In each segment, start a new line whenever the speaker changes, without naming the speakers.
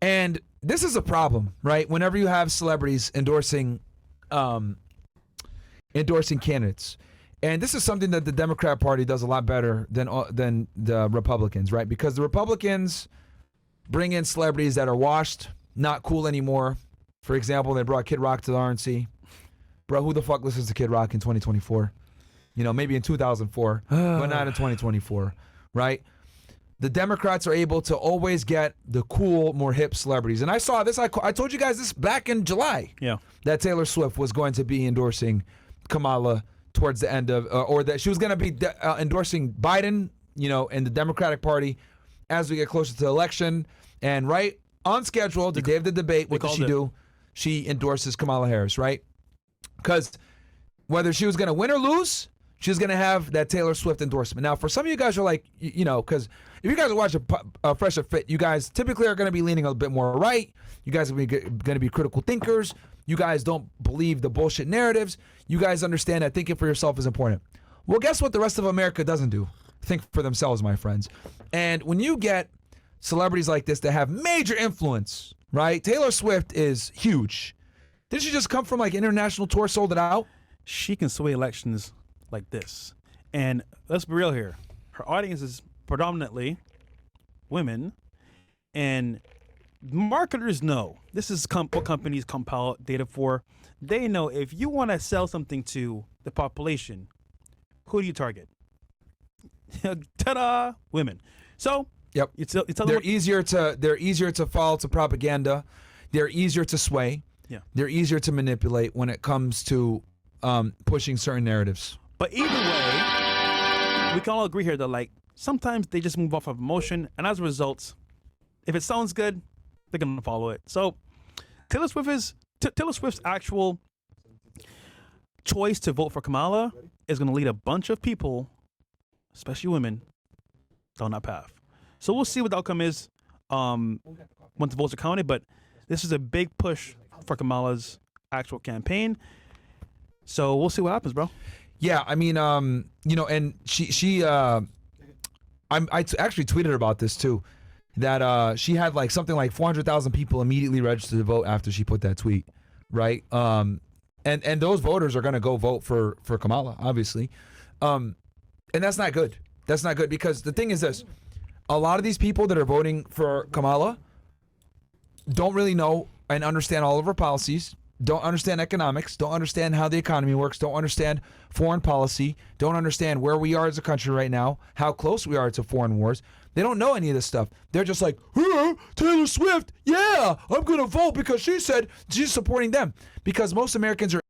And this is a problem, right? Whenever you have celebrities endorsing candidates. And this is something that the Democrat Party does a lot better than the Republicans, right? Because the Republicans bring in celebrities that are washed, not cool anymore. For example, they brought Kid Rock to the RNC. Bro, who the fuck listens to Kid Rock in 2024? You know, maybe in 2004, but not in 2024, right? The Democrats are able to always get the cool, more hip celebrities. And I saw this, I told you guys this back in July.
Yeah.
That Taylor Swift was going to be endorsing Kamala towards the end of, or that she was going to be endorsing Biden, you know, in the Democratic Party as we get closer to the election. And right on schedule, the day of the debate, what does she do? She endorses Kamala Harris, right? Because whether she was going to win or lose, she was going to have that Taylor Swift endorsement. Now, for some of you guys are like, you know, because if you guys are watching FreshandFit, you guys typically are going to be leaning a bit more right. You guys are going to be critical thinkers. You guys don't believe the bullshit narratives. You guys understand that thinking for yourself is important. Well, guess what the rest of America doesn't do? Think for themselves, my friends. And when you get celebrities like this that have major influence, right? Taylor Swift is huge. Didn't she just come from like international tour, sold it out?
She can sway elections like this. And let's be real here. Her audience is predominantly women, and marketers know this is what companies compile data for. They know if you want to sell something to the population, who do you target? Ta-da! Women. So
yep,
you tell
they're easier to fall to propaganda. They're easier to sway.
Yeah,
they're easier to manipulate when it comes to pushing certain narratives.
But either way, we can all agree here that like sometimes they just move off of emotion, and as a result, if it sounds good, they're gonna follow it. So Taylor Swift's actual choice to vote for Kamala is gonna lead a bunch of people, especially women, down that path. So we'll see what the outcome is once the votes are counted. But this is a big push for Kamala's actual campaign. So we'll see what happens, bro.
Yeah, I mean, you know, and I actually tweeted about this too, that she had like something like 400,000 people immediately registered to vote after she put that tweet, right? And those voters are going to go vote for Kamala, obviously, and that's not good. That's not good because the thing is this: a lot of these people that are voting for Kamala don't really know and understand all of her policies. Don't understand economics, don't understand how the economy works, don't understand foreign policy, don't understand where we are as a country right now, how close we are to foreign wars. They don't know any of this stuff. They're just like, Taylor Swift, yeah, I'm going to vote because she said she's supporting them. Because most Americans are,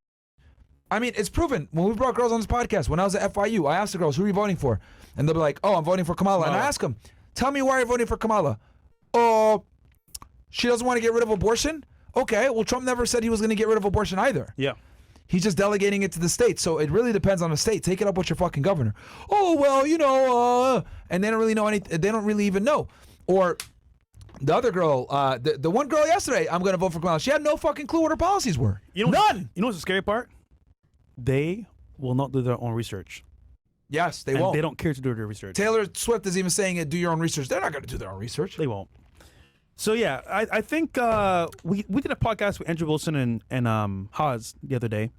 I mean, it's proven. When we brought girls on this podcast, when I was at FIU, I asked the girls, who are you voting for? And they'll be like, oh, I'm voting for Kamala. And I ask them, tell me why you're voting for Kamala. Oh, she doesn't want to get rid of abortion? Okay, well, Trump never said he was going to get rid of abortion either.
Yeah.
He's just delegating it to the states. So it really depends on the state. Take it up with your fucking governor. Oh, well, you know, and they don't really know anything. They don't really even know. Or the other girl, the one girl yesterday, I'm going to vote for Kamala. She had no fucking clue what her policies were. None.
You know what's the scary part? They will not do their own research.
Yes, they won't.
They don't care to do their research.
Taylor Swift is even saying it, do your own research. They're not going to do their own research.
They won't. So yeah, I think we did a podcast with Andrew Wilson and Haas the other day,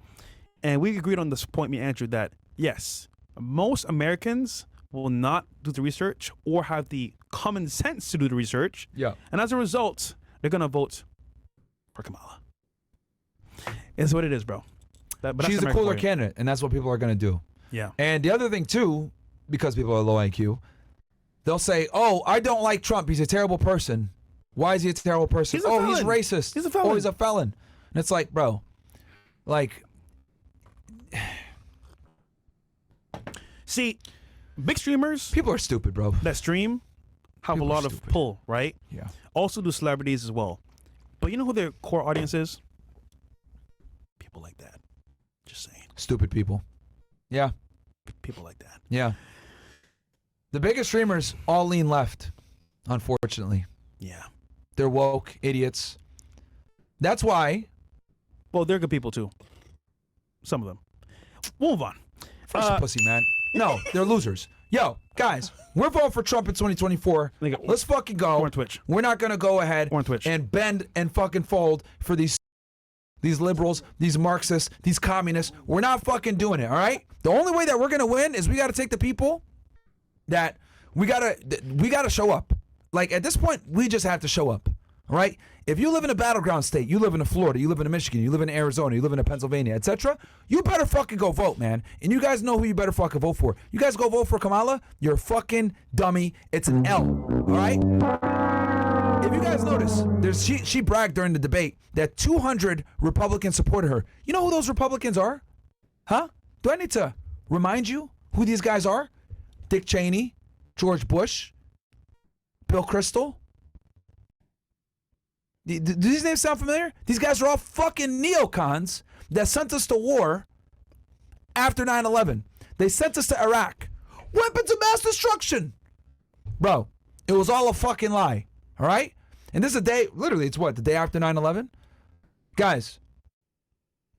and we agreed on this point, me and Andrew, that yes, most Americans will not do the research or have the common sense to do the research.
Yeah.
And as a result, they're gonna vote for Kamala. It's what it is, bro. But
she's a cooler candidate, and that's what people are gonna do.
Yeah.
And the other thing too, because people are low IQ, they'll say, "Oh, I don't like Trump. He's a terrible person." Why is he a terrible person?
He's a
he's
felon.
racist.
He's a felon.
Oh, he's a felon. And it's like, bro, like,
see, big streamers,
people are stupid, bro.
that stream have
People
a
are
lot of
stupid.
pull, right?
Yeah.
Also do celebrities as well. But you know who their core audience is? People like that. Just saying.
Stupid people. Yeah.
People like that.
Yeah. The biggest streamers all lean left, unfortunately.
Yeah.
They're woke idiots. That's why.
Well, they're good people too. Some of them. We'll move on.
Fresh pussy, man. No, they're losers. Yo, Guys, we're voting for Trump in 2024. Let's fucking go.
Or on Twitch.
We're not gonna go ahead
Or on Twitch.
and bend and fucking fold for these liberals, these Marxists, these communists. We're not fucking doing it, all right? The only way that we're gonna win is we gotta take the people that we gotta show up. Like, at this point, we just have to show up, all right? If you live in a battleground state, you live in Florida, you live in Michigan, you live in Arizona, you live in Pennsylvania, etc., you better fucking go vote, man. And you guys know who you better fucking vote for. You guys go vote for Kamala, you're a fucking dummy. It's an L, all right? If you guys notice, she bragged during the debate that 200 Republicans supported her. You know who those Republicans are? Huh? Do I need to remind you who these guys are? Dick Cheney, George Bush, Bill Kristol. Do these names sound familiar? These guys are all fucking neocons that sent us to war after 9/11. They sent us to Iraq. Weapons of mass destruction. Bro, it was all a fucking lie. All right? And this is a day, literally, it's what, the day after 9/11? Guys,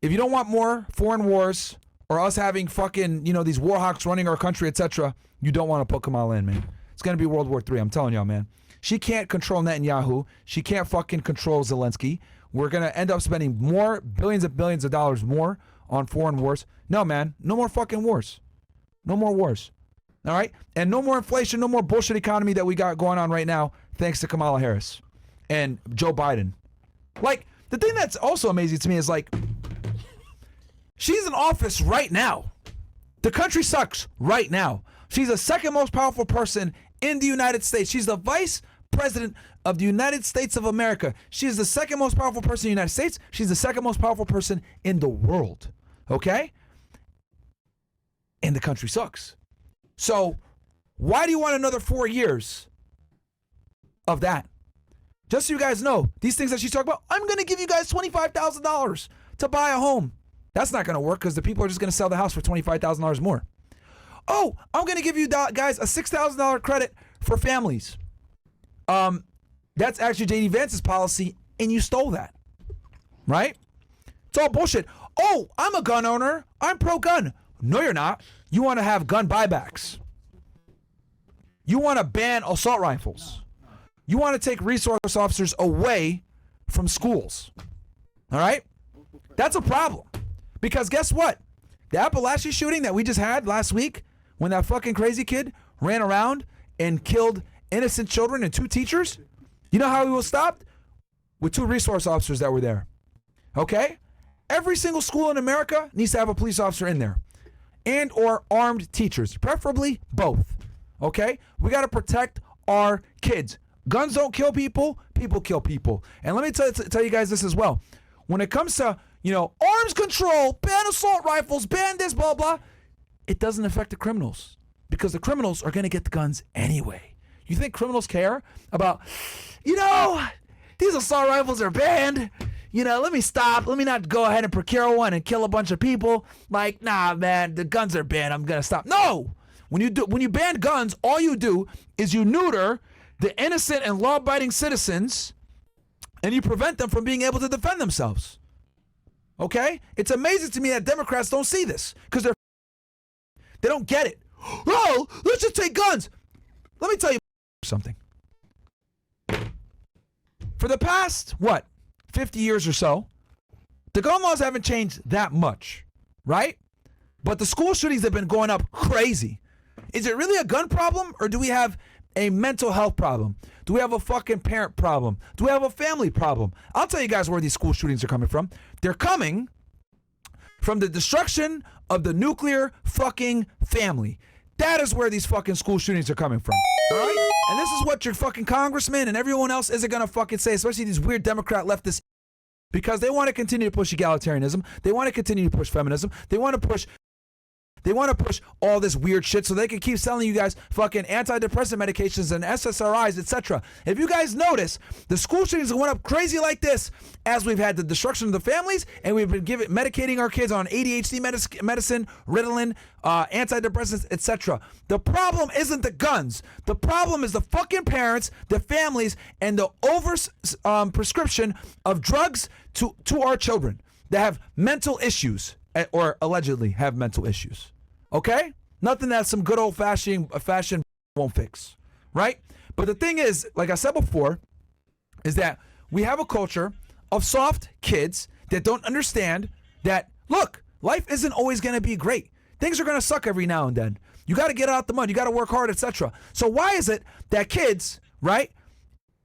if you don't want more foreign wars or us having fucking, these war hawks running our country, etc., you don't want to put Kamala in, man. It's going to be World War III, I'm telling y'all, man. She can't control Netanyahu. She can't fucking control Zelensky. We're going to end up spending more, billions and billions of dollars more on foreign wars. No, man. No more fucking wars. No more wars. All right? And no more inflation, no more bullshit economy that we got going on right now, thanks to Kamala Harris and Joe Biden. Like, the thing that's also amazing to me is, like, she's in office right now. The country sucks right now. She's the second most powerful person in the United States. She's the vice president of the United States of America. She is the second most powerful person in the United States. She's the second most powerful person in the world. Okay? And the country sucks. So why do you want another 4 years of that? Just so you guys know, these things that she's talking about, I'm going to give you guys $25,000 to buy a home. That's not going to work because the people are just going to sell the house for $25,000 more. Oh, I'm going to give you guys a $6,000 credit for families. That's actually J.D. Vance's policy, and you stole that, right? It's all bullshit. Oh, I'm a gun owner. I'm pro-gun. No, you're not. You want to have gun buybacks. You want to ban assault rifles. You want to take resource officers away from schools. All right? That's a problem. Because guess what? The Appalachia shooting that we just had last week, when that fucking crazy kid ran around and killed innocent children and 2 teachers, you know how he was stopped? With 2 resource officers that were there. Okay? Every single school in America needs to have a police officer in there. And or armed teachers. Preferably both. Okay? We got to protect our kids. Guns don't kill people. People kill people. And let me tell you guys this as well. When it comes to, arms control, ban assault rifles, ban this, blah, blah, it doesn't affect the criminals. Because the criminals are going to get the guns anyway. You think criminals care about, these assault rifles are banned. Let me stop. Let me not go ahead and procure one and kill a bunch of people. Like, nah, man, the guns are banned. I'm going to stop. No. When you ban guns, all you do is you neuter the innocent and law-abiding citizens and you prevent them from being able to defend themselves. Okay? It's amazing to me that Democrats don't see this because they don't get it. Oh, let's just take guns. Let me tell you something. For the past, 50 years or so, the gun laws haven't changed that much, right? But the school shootings have been going up crazy. Is it really a gun problem, or do we have a mental health problem? Do we have a fucking parent problem? Do we have a family problem? I'll tell you guys where these school shootings are coming from. They're coming from the destruction of the nuclear fucking family. That is where these fucking school shootings are coming from. All right? And this is what your fucking congressman and everyone else isn't going to fucking say, especially these weird Democrat leftists, because they want to continue to push egalitarianism. They want to continue to push feminism. They want to push all this weird shit so they can keep selling you guys fucking antidepressant medications and SSRIs, etc. If you guys notice, the school shootings went up crazy like this as we've had the destruction of the families and we've been medicating our kids on ADHD medicine, Ritalin, antidepressants, etc. The problem isn't the guns. The problem is the fucking parents, the families, and the prescription of drugs to our children that have mental issues or allegedly have mental issues. Okay? Nothing that's some good old fashioned won't fix, right? But the thing is, like I said before, is that we have a culture of soft kids that don't understand that, look, life isn't always going to be great. Things are going to suck every now and then. You got to get out the mud. You got to work hard, etc. So why is it that kids, right,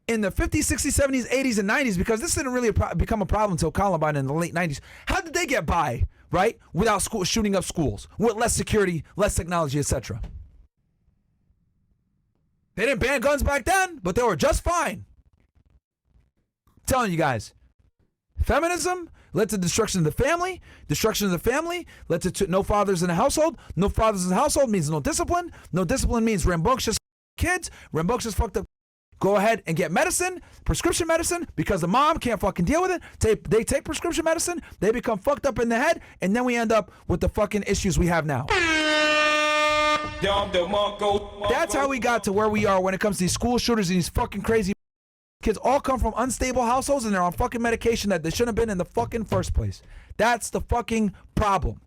in the 50s, 60s, 70s, 80s, and 90s, because this didn't really become a problem until Columbine in the late 90s, how did they get by, right, without shooting up schools, with less security, less technology, etc.? They didn't ban guns back then, but they were just fine. I'm telling you guys, feminism led to destruction of the family. Destruction of the family led to no fathers in the household. No fathers in the household means no discipline. No discipline means rambunctious kids. Rambunctious fucked up. Go ahead and get medicine, prescription medicine, because the mom can't fucking deal with it. They take prescription medicine. They become fucked up in the head, and then we end up with the fucking issues we have now. That's how we got to where we are when it comes to these school shooters and these fucking crazy kids. All come from unstable households and they're on fucking medication that they shouldn't have been in the fucking first place. That's the fucking problem.